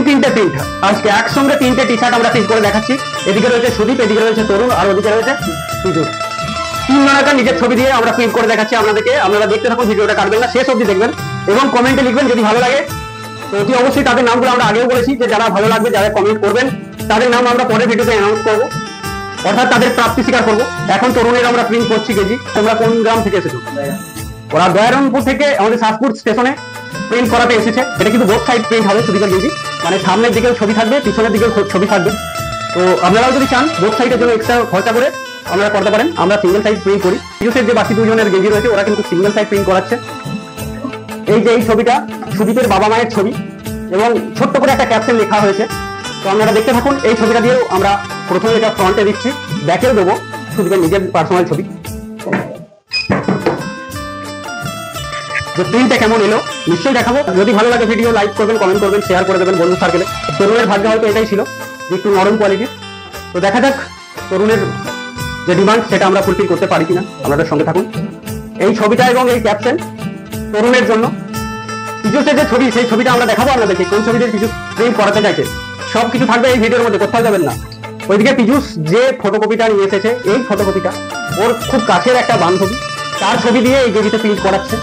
তিনটে প্রিন্ট আজকে একসঙ্গে তিনটে টি শার্ট আমরা প্রিন্ট করে দেখাচ্ছি। এদিকে রয়েছে সুদীপ, এদিকে রয়েছে তরুণ, আর ওদিকে রয়েছে পিজুস। তিন জনকার নিজের ছবি দিয়ে আমরা প্রিন্ট করে দেখাচ্ছি আপনাদেরকে। আপনারা দেখতে থাকুন, ভিডিওটা কাটবেন না, শেষ অবধি দেখবেন এবং কমেন্টে লিখবেন যদি ভালো লাগে। তো অতি অবশ্যই তাদের নামগুলো আমরা আগেও বলেছি যে যারা ভালো লাগবে, যারা কমেন্ট করবেন তাদের নাম আমরা পরের ভিডিওতে অ্যানাউন্স করবো, অর্থাৎ তাদের প্রাপ্তি স্বীকার করবো। এখন তরুণের আমরা প্রিন্ট করছি কেজি। তোমরা কোন গ্রাম থেকে এসেছো? ওরা দয়ারনপুর থেকে আমাদের শাসপুর স্টেশনে প্রিন্ট করাতে এসেছে। এটা কিন্তু বোথ সাইড প্রিন্ট হবে সুদীপের গেঞ্জি, মানে সামনের দিকেও ছবি থাকবে, পিছনের দিকেও ছবি থাকবে। তো আপনারাও যদি চান বোথ সাইডের জন্য এক্সট্রা খরচা করে আপনারা করতে পারেন। আমরা সিঙ্গেল সাইড প্রিন্ট করি। পিজুসের যে বাকি দুজনের গেঞ্জি রয়েছে ওরা কিন্তু সিঙ্গেল সাইড প্রিন্ট করাচ্ছে। এই যে এই ছবিটা সুদীপের বাবা মায়ের ছবি এবং ছোট্ট করে একটা ক্যাপশন লেখা হয়েছে। তো আপনারা দেখতে থাকুন। এই ছবিটা দিয়েও আমরা প্রথমে এটা ফ্রন্টে দিচ্ছি, ব্যাকেও দেবো সুদীপের নিজের পার্সোনাল ছবি। যে প্রিন্টটা কেমন এলো নিশ্চয়ই দেখাবো। যদি ভালো লাগে ভিডিও লাইক করবেন, কমেন্ট করবেন, শেয়ার করে দেবেন বন্ধু সার্কেলে। তরুণের ভাগ্য হয়তো এটাই ছিল যে একটু নরম কোয়ালিটির। তো দেখা যাক তরুণের যে ডিমান্ড সেটা আমরা ফুলফিল করতে পারি কিনা। আপনাদের সঙ্গে থাকুন। এই ছবিটা এবং এই ক্যাপশন তরুণের জন্য। পিজুসের যে ছবি সেই ছবিটা আমরা দেখাবো আপনাদেরকে, কোন ছবিতে পিজুস প্রিন্ট করাতে চাইছে। সবকিছু থাকবে এই ভিডিওর মধ্যে, কোথাও যাবেন না। ওইদিকে পিজুস যে ফটোকপিটা নিয়ে এসেছে, এই ফটোকপিটা ওর খুব কাছের একটা বান্ধবী, তার ছবি দিয়ে এই গেঞ্জিতে প্রিন্ট করাচ্ছে।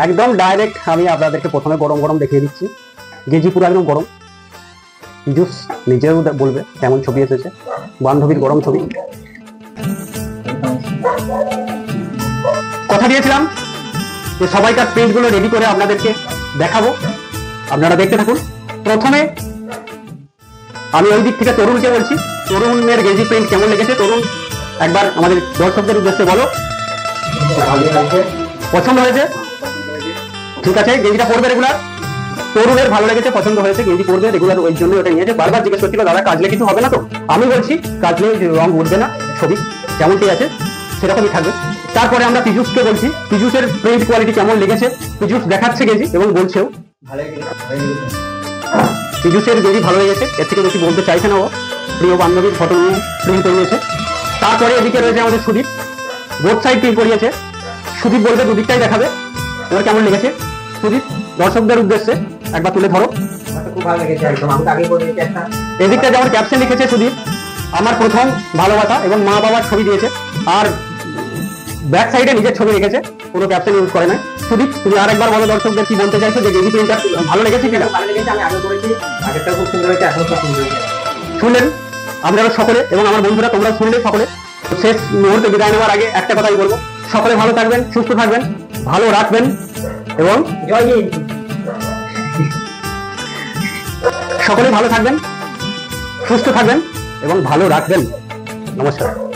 একদম ডাইরেক্ট আমি আপনাদেরকে প্রথমে গরম গরম দেখিয়ে দিচ্ছি। গেঞ্জি পুরো একদম গরম। পিজুস নিজেও বলবে কেমন ছবি এসেছে, বান্ধবীর গরম ছবি। কথা দিয়েছিলাম যে সবাইকার প্রিন্ট গুলো রেডি করে আপনাদেরকে দেখাবো, আপনারা দেখতে থাকুন। প্রথমে আমি ওই দিক থেকে তরুণকে বলছি, তরুণের গেঞ্জি প্রিন্ট কেমন লেগেছে। তরুণ একবার আমাদের দর্শকদের উদ্দেশ্যে বলো। পছন্দ হয়েছে? ঠিক আছে, গেঞ্জিটা পরবে রেগুলার। তরুণের ভালো লেগেছে, পছন্দ হয়েছে, গেঞ্জি পরবে রেগুলার, ওই জন্য ওটা নিয়েছে। বারবার জিজ্ঞেস করছিল দাদা কাজলে কিছু হবে না তো? আমি বলছি কাজলে রং উঠবে না, ছবি যেমনটি আছে সেরকমই থাকবে। তারপরে আমরা পিজুসকে বলছি পিজুসের প্রিন্ট কোয়ালিটি কেমন লেগেছে। পিজুস দেখাচ্ছে গেঞ্জি এবং বলছেও পিজুসের গেঞ্জি ভালো লেগেছে, এর থেকে বেশি বলতে চাইছে না। ও প্রিয় বান্ধবীর ফটো নিয়ে প্রিন্ট করিয়েছে। তারপরে এদিকে রয়েছে আমাদের সুদীপ, বোথ সাইড প্রিন্ট করিয়েছে। সুদীপ বলবে দুদিকটাই দেখাবে ওর কেমন লেগেছে। সুদীপ দর্শকদের উদ্দেশ্যে একবার তুলে ধরো। খুব ভালো লেগেছে, একদম আমি আগে বলে দিয়েছি। একটা এদিকটা যেমন ক্যাপশন লিখেছে সুদীপ, আমার প্রথম ভালোবাসা, এবং মা বাবার ছবি দিয়েছে। আর ব্যাক সাইডে নিজের ছবি রেখেছে, কোনো ক্যাপশন ইউজ করে না। সুদীপ তুমি আরেকবার বলো দর্শকদের কি বলতে চাইছো, যে গেঞ্জি প্রিন্টটা ভালো লেগেছে কিনা? ভালো লেগেছে, আমি আগে করেছি, আগেরটা খুব সুন্দর হয়েছে, এখন খুব সুন্দর হয়েছে। শুনলেন আপনারা সকলে এবং আমার বন্ধুরা তোমরা শুনলে সকলে। শেষ মুহূর্তে বিদায় নেওয়ার আগে একটা কথাই বলবো, সকলে ভালো থাকবেন, সুস্থ থাকবেন, ভালো রাখবেন এবং জয় হিন্দ। সকলে ভালো থাকবেন, সুস্থ থাকবেন এবং ভালো রাখবেন। নমস্কার।